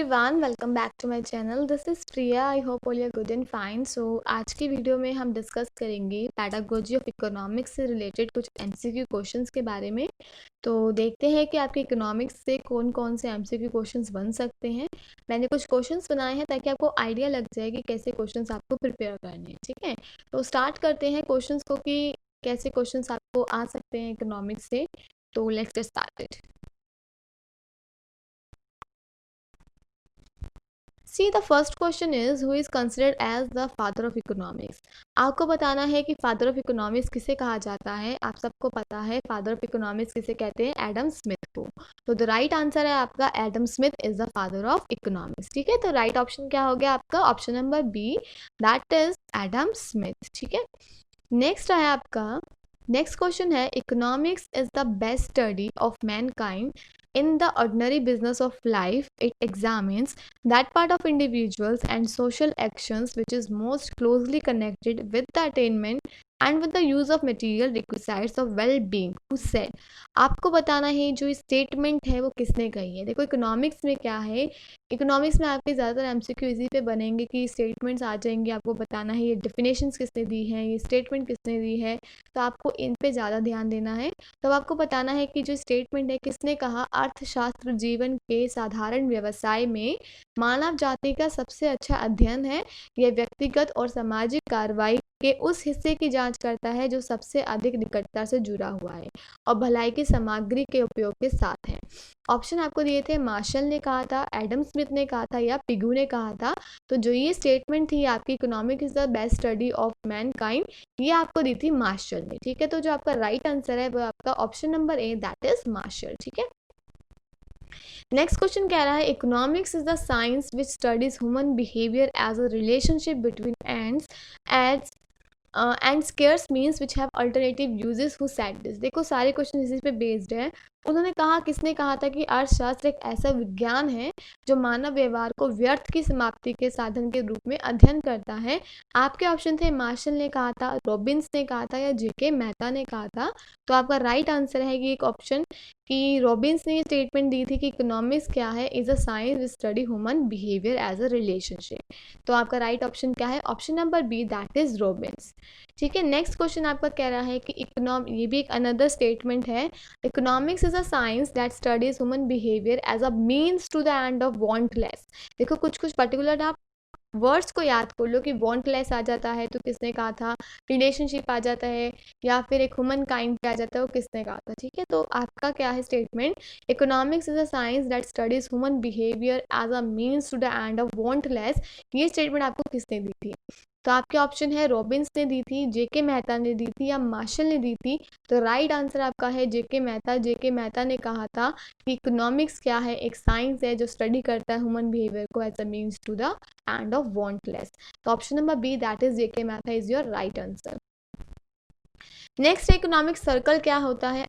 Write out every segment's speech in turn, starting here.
Everyone, welcome back to my channel. This is Priya. I hope all you are good and fine. So आज की video में हम discuss करेंगे pedagogy of economics से related कुछ MCQ questions के बारे में। तो देखते हैं कि आपके इकोनॉमिक्स से कौन कौन से एमसीक्यू क्वेश्चंस बन सकते हैं। मैंने कुछ क्वेश्चंस बनाए हैं ताकि आपको आइडिया लग जाए कि कैसे क्वेश्चंस आपको प्रिपेयर करने हैं। ठीक है, तो स्टार्ट करते हैं क्वेश्चंस को कि कैसे क्वेश्चंस आपको आ सकते हैं इकोनॉमिक्स से। तो let's get started. See the first question is who is considered as the father of economics. आपको बताना है कि फादर ऑफ इकोनॉमिक्स किसे कहा जाता है। आप सबको पता है फादर ऑफ इकोनॉमिक्स किसे कहते हैं, एडम स्मिथ को। तो द राइट आंसर है आपका Adam Smith is the father of economics. ठीक है, तो राइट ऑप्शन क्या हो गया आपका, option number B, that is Adam Smith. ठीक है, नेक्स्ट है आपका, नेक्स्ट क्वेश्चन है economics is the best study of mankind in the ordinary business of life. It examines that part of individuals and social actions which is most closely connected with the attainment and with the use of material requisites of well-being. Who said? आपको बताना है जो statement है वो किसने कही है। देखो इकोनॉमिक्स में क्या है, इकोनॉमिक्स में आपके ज़्यादातर एमसीक्यू इसी पे बनेंगे कि स्टेटमेंट्स आ जाएंगे, आपको बताना है ये डिफिनेशंस किसने दी है, ये स्टेटमेंट किसने दी है। तो आपको इन पे ज़्यादा ध्यान देना है। तो आपको बताना है कि जो स्टेटमेंट है किसने कहा, अर्थशास्त्र जीवन के साधारण व्यवसाय में मानव जाति का सबसे अच्छा अध्ययन है। यह व्यक्तिगत और सामाजिक कार्रवाई के उस हिस्से की जांच करता है जो सबसे अधिक निकटता से जुड़ा हुआ है और भलाई की सामग्री के उपयोग के साथ है। ऑप्शन आपको दिए थे, मार्शल ने कहा था, एडम स्मिथ ने कहा था या पिगू ने कहा था। तो जो ये स्टेटमेंट थी आपकी, economic is the best study of Mankind, ये आपको दी थी मार्शल ने। ठीक है, तो जो आपका राइट आंसर है वो आपका option number A, that is Marshall. ठीक है, नेक्स्ट क्वेश्चन कह रहा है economics is the science which studies human behaviour as a relationship between ends as and scarce means which have alternative uses. Who said this. देखो सारे question इसी पे based है। उन्होंने कहा, किसने कहा था कि अर्थशास्त्र एक ऐसा विज्ञान है जो मानव व्यवहार को व्यर्थ की समाप्ति के साधन के रूप में अध्ययन करता है। आपके ऑप्शन थे, मार्शल ने कहा था, रॉबिन्स ने कहा था या जेके मेहता ने कहा था। तो आपका राइट आंसर है कि एक ऑप्शन कि रॉबिन्स ने ये स्टेटमेंट दी थी कि इकोनॉमिक्स क्या है, is a science which study human behaviour as a relationship. तो आपका राइट ऑप्शन क्या है, option number B, that is Robbins. ठीक है, नेक्स्ट क्वेश्चन आपका कह रहा है कि ये भी एक अनदर स्टेटमेंट है, economics is a science that studies human behaviour as a means to the end of wantless. देखो कुछ कुछ पर्टिकुलर आप वर्ड्स को याद कर लो कि वांटलेस आ जाता है तो किसने कहा था, रिलेशनशिप आ जाता है या फिर एक ह्यूमन काइंड पे आ जाता है वो किसने कहा था। ठीक है, तो आपका क्या है statement, economics is a science that studies human behaviour as a means to the end of wantless. ये स्टेटमेंट आपको किसने दी थी। तो आपके ऑप्शन है, रॉबिन्स ने दी थी, जेके मेहता ने दी थी या मार्शल ने दी थी। तो राइट आंसर आपका है जेके मेहता। जेके मेहता ने कहा था कि इकोनॉमिक्स क्या है, एक साइंस है जो स्टडी करता है ह्यूमन बिहेवियर को as a means to the end of wantless. तो option number B, that is JK Mehta is your right answer. Next economic circle क्या होता है,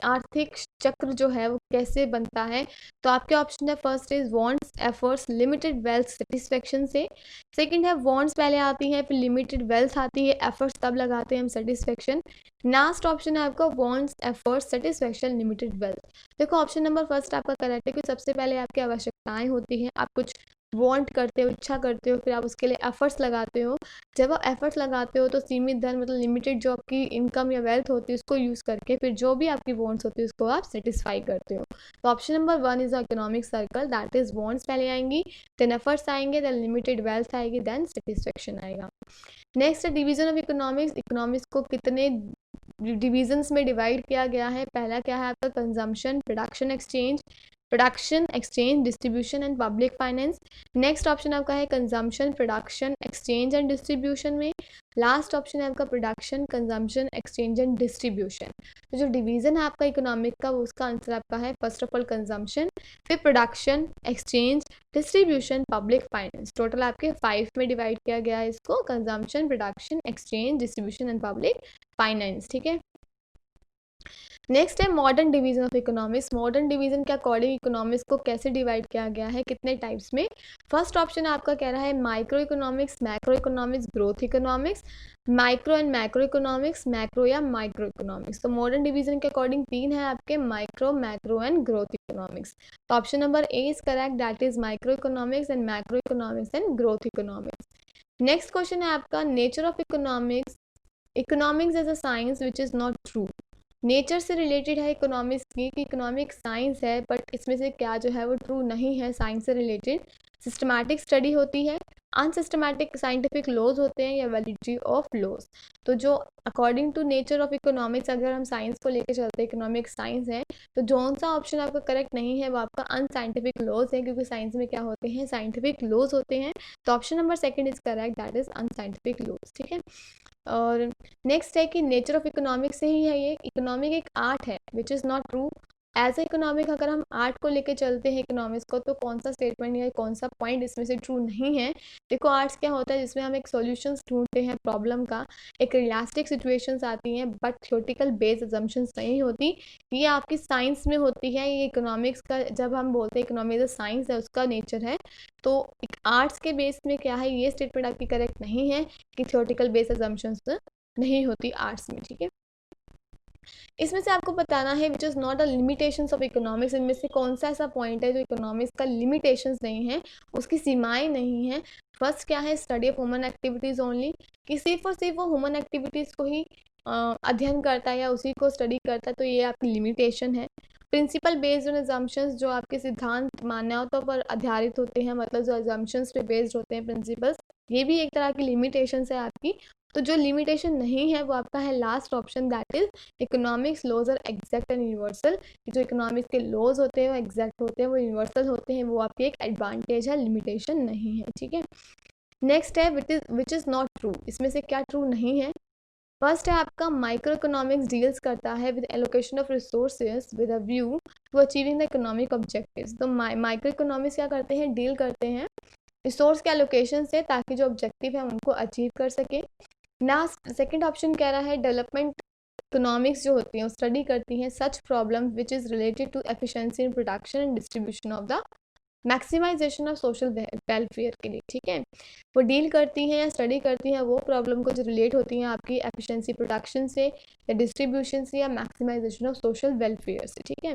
आर्थिक चक्र जो है वो कैसे बनता है। तो आपके ऑप्शन है, first is wants efforts limited wealth satisfaction से। सेकंड है वांट्स पहले आती है, फिर लिमिटेड वेल्थ आती है, एफर्ट्स तब लगाते हैं हम सेटिस्फेक्शन। लास्ट ऑप्शन है आपका wants efforts satisfaction limited wealth. देखो ऑप्शन नंबर फर्स्ट आपका करेक्ट है कि सबसे पहले आपकी आवश्यकताएं होती हैं, आप कुछ वांट करते हो, इच्छा करते हो, फिर आप उसके लिए एफर्ट्स लगाते हो। जब आप एफर्ट्स लगाते हो तो सीमित धन मतलब लिमिटेड जो आपकी इनकम या वेल्थ होती है उसको यूज़ करके फिर जो भी आपकी वांट्स होती है उसको आप सेटिस्फाई करते हो। तो option number one is economic circle, that is wants पहले आएंगी, देन एफर्ट्स आएंगे, देन लिमिटेड वेल्थ आएगी, देन सेटिस्फेक्शन आएगा। Next division of economics, economics को कितने डिविजन्स में डिवाइड किया गया है। पहला क्या है आपका, consumption, production exchange distribution and public finance. Next option आपका है consumption, production exchange and distribution में। लास्ट ऑप्शन है आपका production, consumption, exchange and distribution. तो जो डिवीजन है आपका इकोनॉमिक का, उसका आंसर आपका है फर्स्ट ऑफ ऑल कंजम्पशन, फिर production, exchange, distribution, public finance. Total आपके 5 में डिवाइड किया गया है इसको, consumption, production, exchange, distribution and public finance. ठीक है, नेक्स्ट है modern division of economics. Modern division के अकॉर्डिंग इकोनॉमिक्स को कैसे डिवाइड किया गया है, कितने टाइप्स में। फर्स्ट ऑप्शन आपका कह रहा है micro economics, macro economics, growth economics, micro and macro economics, macro या माइक्रो इकोनॉमिक्स। तो मॉडर्न डिवीजन के अकॉर्डिंग तीन है आपके, micro, macro and growth economics. तो option number A is correct, that is micro economics and macro economics and growth economics. Next question है आपका nature of economics. Economics as a science which is not true. Nature से related है economics की कि economic science है, but इसमें से क्या जो है वो ट्रू नहीं है साइंस से रिलेटेड। सिस्टमैटिक स्टडी होती है, अनसिस्टमैटिक साइंटिफिक लॉज होते हैं या वैलिडिटी ऑफ लॉज। तो जो according to nature of economics अगर हम साइंस को लेकर चलते हैं, इकोनॉमिक साइंस है, तो जौन सा ऑप्शन आपका करेक्ट नहीं है वो आपका अनसाइंटिफिक लॉज है, क्योंकि साइंस में क्या होते हैं, साइंटिफिक लॉज होते हैं। तो option number second is correct, that is unscientific laws. ठीक है। और नेक्स्ट है कि नेचर ऑफ इकोनॉमिक्स से ही है ये, इकोनॉमिक एक आर्ट है which is not true. As a economic अगर हम आर्ट को लेके चलते हैं इकोनॉमिक्स को, तो कौन सा स्टेटमेंट या कौन सा पॉइंट इसमें से ट्रू नहीं है। देखो आर्ट्स क्या होता है, जिसमें हम एक सॉल्यूशंस ढूंढते हैं प्रॉब्लम का, एक रियलिस्टिक सिचुएशंस आती हैं, बट थ्योरेटिकल बेस्ड अजम्पशंस नहीं होती। ये आपकी साइंस में होती है। ये इकोनॉमिक्स का जब हम बोलते हैं इकोनॉमिक्स साइंस है, उसका नेचर है। तो आर्ट्स के बेस में क्या है, ये स्टेटमेंट आपकी करेक्ट नहीं है कि थ्योरेटिकल बेस्ड अजम्पशंस नहीं होती आर्ट्स में। ठीक है। इसमें से आपको बताना है which is not a limitations of economics. इनमें से कौन सा ऐसा पॉइंट है जो इकोनॉमिक्स का लिमिटेशंस नहीं है, उसकी सीमाएं नहीं है। फर्स्ट क्या है, study of human activities only, कि सिर्फ और सिर्फ वो ह्यूमन एक्टिविटीज़ को ही अध्ययन करता है या उसी को स्टडी करता है, तो ये आपकी लिमिटेशन है। प्रिंसिपल बेस्ड ऑन एजम्पशंस, जो आपके सिद्धांत मान्यताओं पर आधारित होते हैं, मतलब जो एजम्पशंस पे बेस्ड होते हैं प्रिंसिपल्स, ये भी एक तरह की लिमिटेशंस है आपकी। तो जो लिमिटेशन नहीं है वो आपका है last option, that is economics laws are exact and universal. जो इकोनॉमिक्स के लॉज होते हैं वो एग्जैक्ट होते हैं, वो यूनिवर्सल होते हैं, वो आपकी एक एडवांटेज है, लिमिटेशन नहीं है। ठीक है। नेक्स्ट है विच इज़ नॉट ट्रू। इसमें से क्या ट्रू नहीं है। फर्स्ट है आपका माइक्रो इकोनॉमिक्स डील्स करता है with allocation of resources with a view to achieving the economic objectives. तो माइक्रो इकोनॉमिक्स क्या करते हैं, डील करते हैं रिसोर्स के एलोकेशन से, ताकि जो ऑब्जेक्टिव है उनको अचीव कर सके। ना सेकंड ऑप्शन कह रहा है डेवलपमेंट इकोनॉमिक्स जो होती हैं वो स्टडी करती हैं such problem which is related to efficiency in production and distribution of the maximization of social welfare के लिए। ठीक है। वो डील करती हैं या स्टडी करती हैं वो प्रॉब्लम को जो रिलेट होती हैं आपकी एफिशिएंसी प्रोडक्शन से या डिस्ट्रीब्यूशन से या मैक्सिमाइजेशन ऑफ सोशल वेलफेयर से। ठीक है।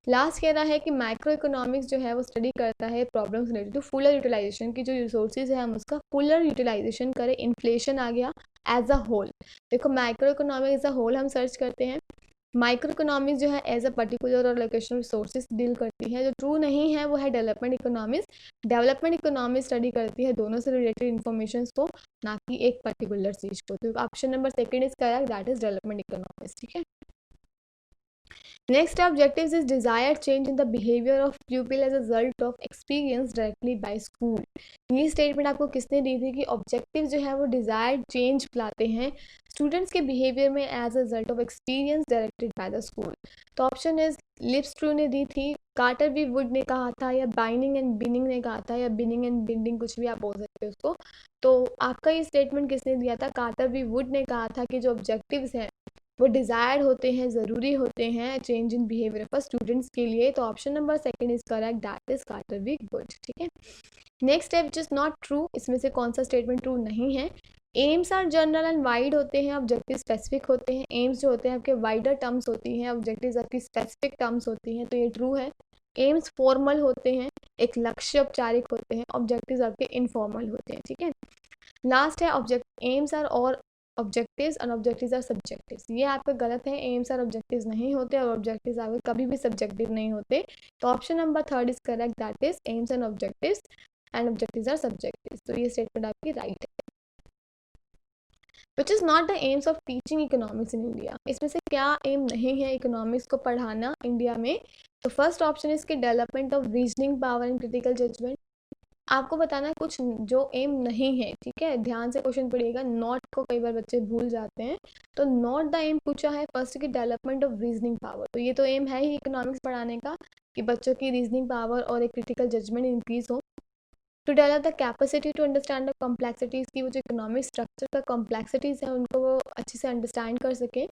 लास्ट कह रहा है कि माइक्रो इकोनॉमिक्स जो है वो स्टडी करता है problems related to fuller utilization की, जो रिसोर्सेज है हम उसका फुलर यूटिलाइजेशन करें। इन्फ्लेशन आ गया एज अ होल। देखो micro economic as a whole हम सर्च करते हैं, माइक्रो इकोनॉमिक्स जो है एज अ पर्टिकुलर और लोकेशनल रिसोर्सेज डील करती है। जो ट्रू नहीं है वो है development economics. Development economics study करती है दोनों से रिलेटेड इन्फॉर्मेशन को, ना कि एक पर्टिकुलर चीज़ को। तो option number second is correct, that is development economics. ठीक है। Next objectives is desired change in the behavior of pupil as a result of experience directly by school। ये स्टेटमेंट आपको किसने दी थी कि ऑब्जेक्टिव जो है वो डिजायर्ड चेंज लाते हैं स्टूडेंट्स के बिहेवियर में as a result of experience directed by the school. तो ऑप्शन इज लिप्सट्रू ने दी थी, कार्टर बी वुड ने कहा था, या बाइनिंग एंड बिनिंग ने कहा था, या बिनिंग एंड बिंडिंग, कुछ भी आप बोल सकते हो उसको। तो आपका ये स्टेटमेंट किसने दिया था, कार्टर बी वुड ने कहा था कि जो ऑब्जेक्टिव्स हैं वो डिज़ायर्ड होते हैं, ज़रूरी होते हैं change in behaviour for students के लिए। तो option number second is correct, that is Carter B Wood. ठीक है। नेक्स्ट है विच इज़ नॉट ट्रू। इसमें से कौन सा स्टेटमेंट ट्रू नहीं है। Aims are general and wide होते हैं, ऑब्जेक्टिव स्पेसिफिक होते हैं। एम्स जो होते हैं आपके वाइडर टर्म्स होती हैं, ऑब्जेक्टिव्स आपकी स्पेसिफिक टर्म्स होती हैं, तो ये ट्रू है। एम्स फॉर्मल होते हैं, एक लक्ष्य औपचारिक होते हैं, ऑब्जेक्टिव्स आपके इनफॉर्मल होते हैं। ठीक है। लास्ट है ऑब्जेक्ट एम्स आर और ऑब्जेक्टिव्स और ऑब्जेक्टिव्स आर सब्जेक्टिव्स। ये आपका गलत है, एम्स आर ऑब्जेक्टिव्स नहीं होते और ऑब्जेक्टिव्स आपके कभी भी सब्जेक्टिव नहीं होते। तो option number third is correct, that is aims and objectives are subjectives. तो ये स्टेटमेंट आपकी राइट है। Which is not the aims of teaching economics in India. इसमें से क्या एम नहीं है इकोनॉमिक्स को पढ़ाना इंडिया में। तो फर्स्ट ऑप्शन इज कि development of reasoning power and critical judgment. आपको बताना है कुछ जो एम नहीं है। ठीक है, ध्यान से क्वेश्चन पढ़िएगा, नॉट को कई बार बच्चे भूल जाते हैं। तो नॉट द एम पूछा है फर्स्ट की डेवलपमेंट ऑफ रीजनिंग पावर, तो ये तो एम है ही इकोनॉमिक्स पढ़ाने का कि बच्चों की रीजनिंग पावर और एक क्रिटिकल जजमेंट इंक्रीज हो। To develop the capacity to understand the complexities की, वो जो इकोनॉमिक स्ट्रक्चर का कॉम्प्लेक्सिटीज़ है उनको वो अच्छे से अंडरस्टैंड कर सके।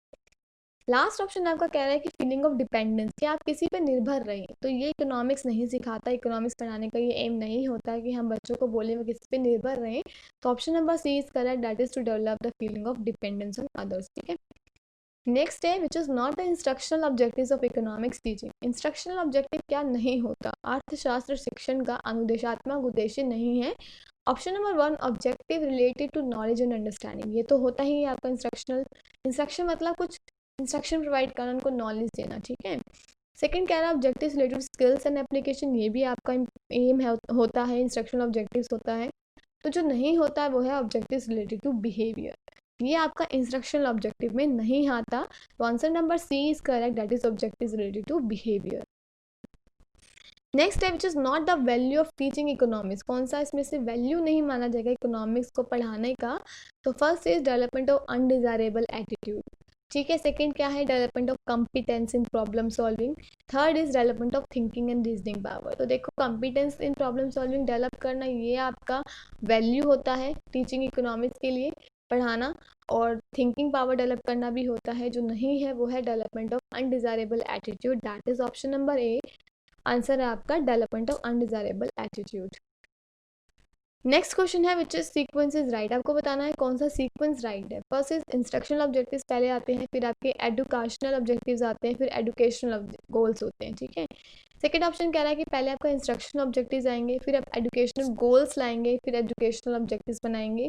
लास्ट ऑप्शन आपका कह रहा है कि फीलिंग ऑफ डिपेंडेंस, कि आप किसी पे निर्भर रहें, तो ये इकोनॉमिक्स नहीं सिखाता। इकोनॉमिक्स पढ़ाने का ये एम नहीं होता है कि हम बच्चों को बोले वो किसी पे निर्भर रहें। तो option number C is correct, that is to develop the feeling of dependence on others. ठीक है, नेक्स्ट है which is not the instructional objectives of economics teaching. Instructional objective क्या नहीं होता? अर्थशास्त्र शिक्षण का अनुदेशात्मक उद्देश्य नहीं है। Option number one, objective related to knowledge and understanding, ये तो होता ही है आपका इंस्ट्रक्शनल। इंस्ट्रक्शन मतलब कुछ इंस्ट्रक्शन प्रोवाइड करना, उनको नॉलेज देना। ठीक है, सेकंड कह रहा है objective related skills and application, ये भी आपका एम है, होता है, इंस्ट्रक्शनल ऑब्जेक्टिव्स होता है। तो जो नहीं होता है वो है ऑब्जेक्टिव्स रिलेटेड टू बिहेवियर, ये आपका इंस्ट्रक्शनल ऑब्जेक्टिव में नहीं आता। तो answer number C is correct, that is objectives related to behaviour. Next है which is not the value of teaching economics, कौन सा इसमें से वैल्यू नहीं माना जाएगा इकोनॉमिक्स को पढ़ाने का? तो first is development of undesirable attitude. ठीक है, सेकंड क्या है? Development of competence in problem solving. Third is development of thinking and reasoning power. तो देखो, कॉम्पिटेंस इन प्रॉब्लम सॉल्विंग डेवलप करना, ये आपका वैल्यू होता है टीचिंग इकोनॉमिक्स के लिए, पढ़ाना। और थिंकिंग पावर डेवलप करना भी होता है। जो नहीं है वो है development of undesirable attitude, that is option number A. Answer है आपका development of undesirable attitude. Next question है which is sequence is right, आपको बताना है कौन सा सीक्वेंस राइट है। फर्स्ट इज इंस्ट्रक्शनल ऑब्जेक्टिव्स पहले आते हैं, फिर आपके एजुकेशनल ऑब्जेक्टिव्स आते हैं, फिर एजुकेशनल गोल्स होते हैं। ठीक है, सेकंड ऑप्शन कह रहा है कि पहले आपका इंस्ट्रक्शनल ऑब्जेक्टिव्स आएंगे, फिर आप एजुकेशनल गोल्स लाएंगे, फिर एजुकेशनल ऑब्जेक्टिव्स बनाएंगे।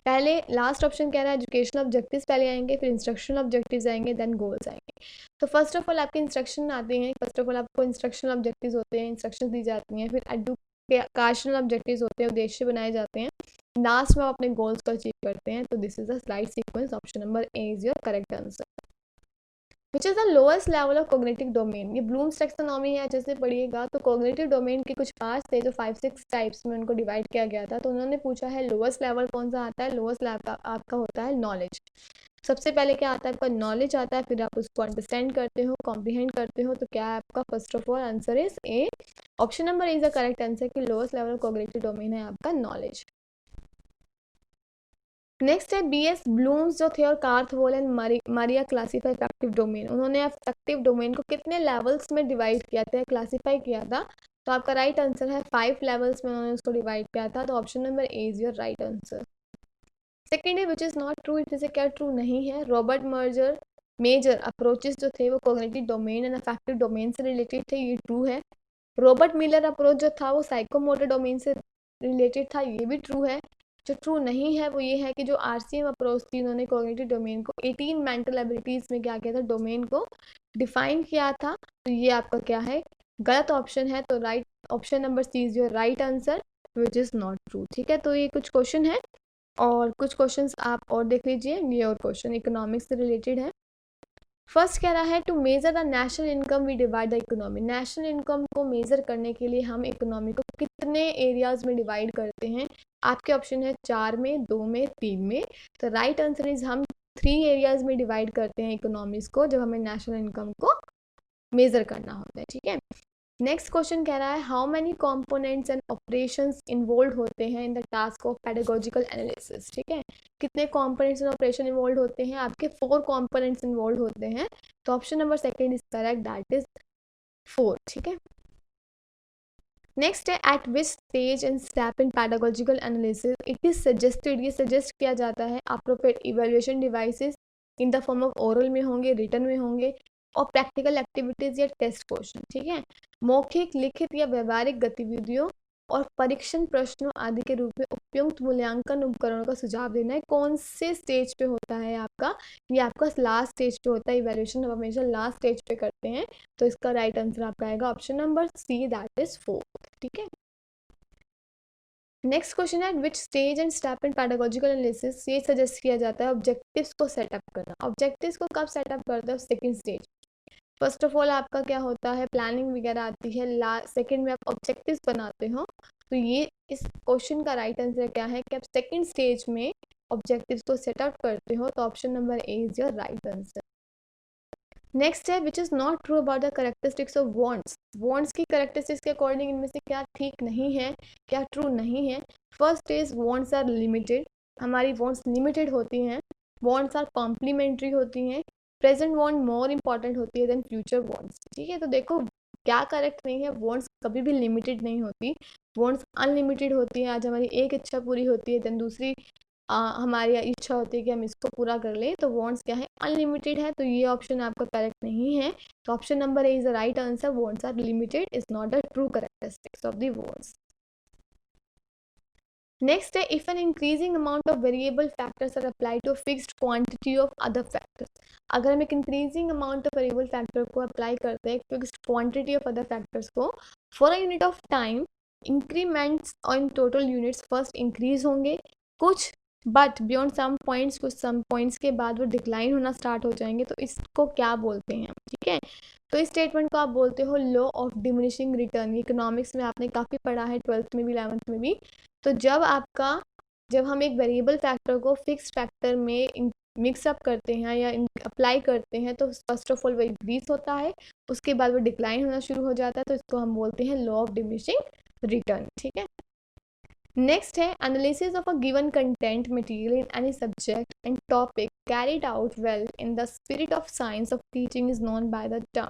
पहले लास्ट ऑप्शन कह रहा है एजुकेशनल ऑब्जेक्टिव्स पहले आएंगे, फिर इंस्ट्रक्शनल ऑब्जेक्टिव्स आएंगे, देन गोल्स आएंगे। तो फर्स्ट ऑफ ऑल आपके इंस्ट्रक्शन आते हैं, फर्स्ट ऑफ ऑल आपको इंस्ट्रक्शनल ऑब्जेक्टिव्स होते हैं, इंस्ट्रक्शन दी जाती हैं, फिर एजुकेशनल ऑब्जेक्टिव्स होते हैं, उद्देश्य बनाए जाते हैं, लास्ट में आप अपने गोल्स को अचीव करते हैं। तो this is the right sequence, option number A is your correct answer. Which is the lowest level of cognitive domain, ये ब्लूम्स टैक्सोनॉमी है, जैसे पढ़िएगा। तो कोग्निटिव डोमेन के कुछ पार्ट्स थे जो 5-6 टाइप्स में उनको डिवाइड किया गया था। तो उन्होंने पूछा है लोएस्ट लेवल कौन सा आता है। लोएस्ट लेवल आपका होता है नॉलेज। सबसे पहले क्या आता है आपका? नॉलेज आता है, फिर आप उसको अंडरस्टैंड करते हो, कॉम्प्रीहेंड करते हो। तो क्या है आपका? First of all answer is A, option number is the correct answer कि लोएस्ट लेवल कोग्निटिव डोमेन है आपका नॉलेज। नेक्स्ट है बीएस ब्लूम्स जो थे और Krathwohl and Maria classify affective domain, उन्होंने अफेक्टिव डोमेन को कितने लेवल्स में डिवाइड किया था, क्लासीफाई किया था? तो आपका राइट आंसर है 5 लेवल्स में उन्होंने उसको डिवाइड किया था। तो option number A is your right answer. Second है विच इज़ नॉट ट्रू, इसमें से क्या ट्रू नहीं है? रॉबर्ट मेजर अप्रोचेस जो थे वो cognitive domain and affective domain से रिलेटेड थे, ये ट्रू है। रॉबर्ट मिलर अप्रोच जो था वो साइकोमोटर डोमेन से रिलेटेड था, ये भी ट्रू है। जो ट्रू नहीं है वो ये है कि जो आरसीएम अप्रोच थी, उन्होंने कॉग्निटिव डोमेन को 18 मेंटल एबिलिटीज़ में क्या किया था? डोमेन को डिफाइन किया था। तो ये आपका क्या है? गलत ऑप्शन है। तो right option number C is your right answer which is not true. ठीक है, तो ये कुछ क्वेश्चन है और कुछ क्वेश्चंस आप और देख लीजिए। ये और क्वेश्चन इकोनॉमिक्स से रिलेटेड है। फर्स्ट कह रहा है to measure the national income we divide the economy, national income को मेजर करने के लिए हम इकोनॉमी को कितने एरियाज में डिवाइड करते हैं? आपके ऑप्शन है 4 में, 2 में, 3 में। तो राइट आंसर इज हम 3 एरियाज में डिवाइड करते हैं इकोनॉमीज को जब हमें नेशनल इनकम को मेजर करना होता है। ठीक है, नेक्स्ट क्वेश्चन कह रहा है how many components and operations involve होते हैं in the task of pedagogical analysis. ठीक है, कितने कंपोनेंट्स एंड ऑपरेशन इन्वॉल्व होते हैं? आपके 4 कंपोनेंट्स इन्वॉल्व होते हैं। तो option number second is correct, that is 4। ठीक है, नेक्स्ट है eight which stage and step in pedagogical analysis it is suggested, ये सजेस्ट किया जाता है appropriate evaluation devices in the form of oral में होंगे, रिटन में होंगे और प्रैक्टिकल एक्टिविटीज या टेस्ट क्वेश्चन। ठीक है, मौखिक, लिखित या व्यवहारिक गतिविधियों और परीक्षण प्रश्नों आदि के रूप में उपयुक्त मूल्यांकन उपकरणों का सुझाव देना है। कौन से स्टेज पे होता है आपका? ये आपका लास्ट स्टेज पे होता है। इवैल्यूएशन हम हमेशा लास्ट स्टेज पे करते हैं। तो इसका राइट आंसर आपका आएगा option number C, that is 4। ठीक है, नेक्स्ट क्वेश्चन है which stage and step in pedagogical analysis, ये सजेस्ट किया जाता है ऑब्जेक्टिव्स को सेटअप करना। ऑब्जेक्टिव्स को कब सेटअप करते हैं? Second stage. First of all आपका क्या होता है? प्लानिंग वगैरह आती है, सेकंड में आप ऑब्जेक्टिव्स बनाते हो। तो ये इस क्वेश्चन का राइट आंसर क्या है कि आप सेकंड स्टेज में ऑब्जेक्टिव्स को सेटअप करते हो। तो option number A is your right answer. Next है which is not true about the characteristics of wants, wants की करेक्टरिस्टिक्स के अकॉर्डिंग इनमें से क्या ठीक नहीं है, क्या ट्रू नहीं है? First is wants are limited, हमारी वॉन्ट्स लिमिटेड होती हैं। वॉन्ट्स आर कॉम्प्लीमेंट्री होती हैं, प्रेजेंट वांट मोर इंपॉर्टेंट होती है देन फ्यूचर वांट्स। ठीक है, तो देखो क्या करेक्ट नहीं है, वांट्स कभी भी लिमिटेड नहीं होती, वांट्स अनलिमिटेड होती है। आज हमारी एक इच्छा पूरी होती है, देन दूसरी हमारी इच्छा होती है कि हम इसको पूरा कर लें, तो वांट्स क्या है, अनलिमिटेड है। तो ये ऑप्शन आपका करेक्ट नहीं है। तो option number A is the right answer, wants are limited is not a true characteristics of the wants. Next है, if an increasing amount of variable factors are applied to a fixed quantity of other factors। अगर हम एक increasing amount of variable factor को apply करते हैं fixed quantity of other factors को for a unit of time, increments on total units first increase होंगे कुछ, but beyond some points, कुछ सम पॉइंट्स के बाद वो डिक्लाइन होना स्टार्ट हो जाएंगे। तो इसको क्या बोलते हैं? ठीक है, तो इस स्टेटमेंट को आप बोलते हो law of diminishing return. Economics में आपने काफ़ी पढ़ा है, 12th में भी 11th में भी। तो जब हम एक वेरिएबल फैक्टर को फिक्स फैक्टर में मिक्सअप करते हैं या अप्लाई करते हैं, तो फर्स्ट ऑफ ऑल वो इंक्रीज होता है, उसके बाद वो डिक्लाइन होना शुरू हो जाता है। तो इसको हम बोलते हैं लॉ ऑफ डिमिनिशिंग रिटर्न। ठीक है, नेक्स्ट है, analysis of a given content material in any subject and topic carried out well in the spirit of science of teaching is known by the term.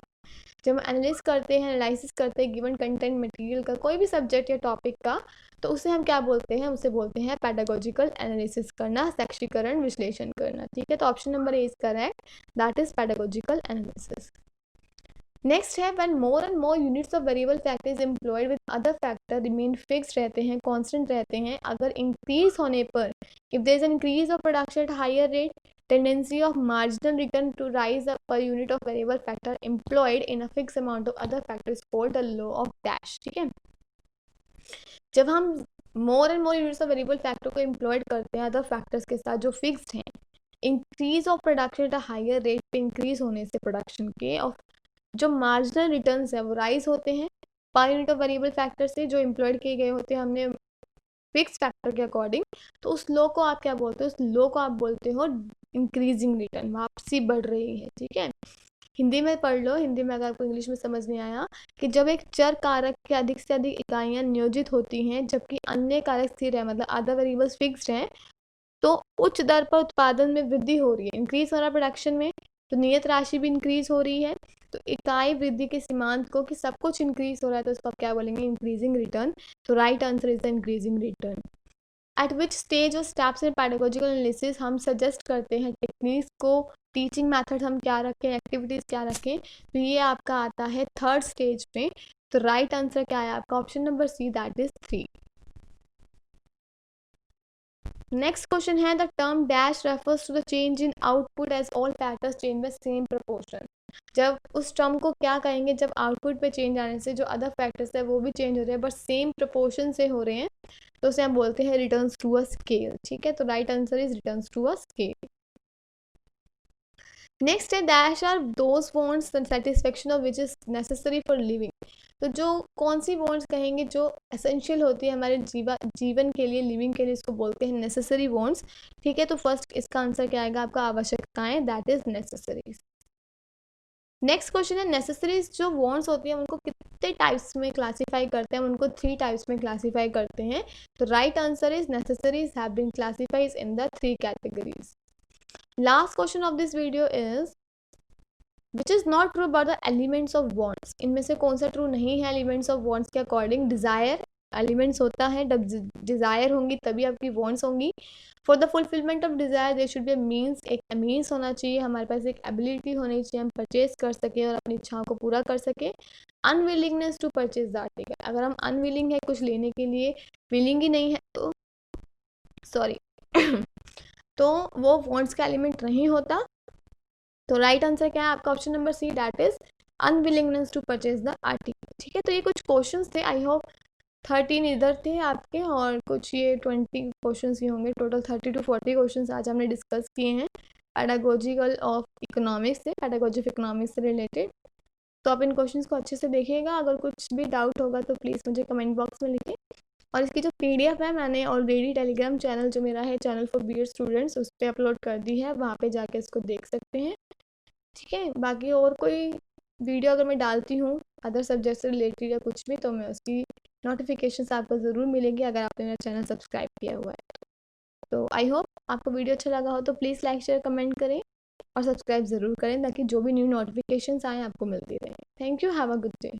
जब हम analysis करते हैं given content material का, कोई भी subject या topic का, तो उसे हम क्या बोलते हैं? उसे बोलते हैं पैडागोजिकल एनालिसिस करना, शैक्षिकरण विश्लेषण करना। ठीक है, तो option number A is correct, that is pedagogical analysis. Next है, when more and more units of variable factor is employed with other factor remain fixed रहते हैं, कांस्टेंट रहते हैं। अगर इंक्रीज होने पर, if there is an increase of production at higher rate, tendency of marginal return to rise per unit of variable factor employed in a fix amount of other factor is called the law of dash. ठीक है, जब हम more and more units of variable factor को employed करते हैं other factors के साथ जो फिक्स्ड हैं, increase of production at a higher rate पे इंक्रीज होने से प्रोडक्शन के ऑफ जो मार्जिनल रिटर्न्स है वो राइज होते हैं पर यूनिट ऑफ वेरिएबल फैक्टर से जो एम्प्लॉयड किए गए होते हैं हमने फिक्स फैक्टर के अकॉर्डिंग। तो उस लो को आप क्या बोलते हो? उस लो को आप बोलते हो इंक्रीजिंग रिटर्न, वापसी बढ़ रही है। ठीक है, हिंदी में पढ़ लो, हिंदी में अगर आपको इंग्लिश में समझ नहीं आया, कि जब एक चर कारक के अधिक से अधिक इकाइयाँ नियोजित होती हैं जबकि अन्य कारक स्थिर है, मतलब अदर वेरिएबल्स फिक्स्ड हैं, तो उच्च दर पर उत्पादन में वृद्धि हो रही है, इंक्रीज हो रहा है प्रोडक्शन में, तो नियत राशि भी इंक्रीज हो रही है। तो इकाई वृद्धि के सीमांत को कि सब कुछ इंक्रीज हो रहा है, तो इसको आप क्या बोलेंगे? Increasing return. तो right answer is the increasing return. At which stage और स्टेप्स इन पैडागोजिकल एनालिसिस हम सजेस्ट करते हैं टेक्निक्स को, टीचिंग मेथड हम क्या रखें, एक्टिविटीज़ क्या रखें? तो ये आपका आता है 3rd स्टेज पे। तो राइट आंसर क्या है आपका? Option number C, that is 3। Next question है, the term dash refers to the change in output as all factors change by same proportion. जब उस टर्म को क्या कहेंगे? जब आउटपुट पे चेंज आने से जो अदर फैक्टर्स है वो भी चेंज हो रहे हैं बट सेम प्रोपोर्शन से हो रहे हैं, तो उसे हम बोलते हैं रिटर्न्स टू अ स्केल। ठीक है, तो right answer is returns to a scale. Next है, dash are those wants the satisfaction of which is necessary for living. तो जो कौन सी वांट्स कहेंगे जो एसेंशियल होती है हमारे जीवन के लिए, लिविंग के लिए, इसको बोलते हैं नेसेसरी वांट्स। ठीक है, तो फर्स्ट इसका आंसर क्या आएगा आपका? आवश्यकताएं, that is necessaries. Next question है, नेसेसरीज जो वांट्स होती है उनको कितने टाइप्स में क्लासीफाई करते हैं? हम उनको 3 टाइप्स में क्लासीफाई करते हैं। तो right answer is necessaries have been classified in the 3 categories. Last question of this video is which is not true about the elements of wants. इनमें से कौन सा ट्रू नहीं है एलिमेंट्स ऑफ वांट्स के अकॉर्डिंग? डिज़ायर एलिमेंट्स होता है, जब डिज़ायर होंगी तभी आपकी वांट्स होंगी। For the fulfilment of desire there should be a means, एक मीन्स होना चाहिए, हमारे पास एक एबिलिटी होनी चाहिए, हम परचेज कर सकें और अपनी इच्छाओं को पूरा कर सकें। Unwillingness to purchase the article, अगर हम अनविलिंग है कुछ लेने के लिए, विलिंग ही नहीं है, तो सॉरी तो वो वांट्स का एलिमेंट नहीं होता। तो राइट आंसर क्या है आपका? Option number C, that is unwillingness to purchase the article. ठीक है, तो ये कुछ क्वेश्चंस थे, आई होप 13 इधर थे आपके और कुछ ये 20 क्वेश्चंस ही होंगे। टोटल 30 to 40 क्वेश्चंस आज हमने डिस्कस किए हैं पैडागोजिकल ऑफ इकोनॉमिक्स से, पैडागोजी ऑफ इकोनॉमिक्स से रिलेटेड। तो आप इन क्वेश्चंस को अच्छे से देखिएगा, अगर कुछ भी डाउट होगा तो प्लीज़ मुझे कमेंट बॉक्स में लिखिए। और इसकी जो PDF है मैंने ऑलरेडी टेलीग्राम चैनल जो मेरा है, चैनल फॉर BEd स्टूडेंट्स, उस पर अपलोड कर दी है, वहाँ पे जाके इसको देख सकते हैं। ठीक है, बाकी और कोई वीडियो अगर मैं डालती हूँ अदर सब्जेक्ट से रिलेटेड या कुछ भी, तो मैं उसकी नोटिफिकेशंस आपको ज़रूर मिलेंगी अगर आपने मेरा चैनल सब्सक्राइब किया हुआ है। तो आई होप आपको वीडियो अच्छा लगा हो तो प्लीज़ लाइक शेयर कमेंट करें। और सब्सक्राइब ज़रूर करें ताकि जो भी न्यू नोटिफिकेशंस आएँ आपको मिलती रहें। Thank you, have a good day.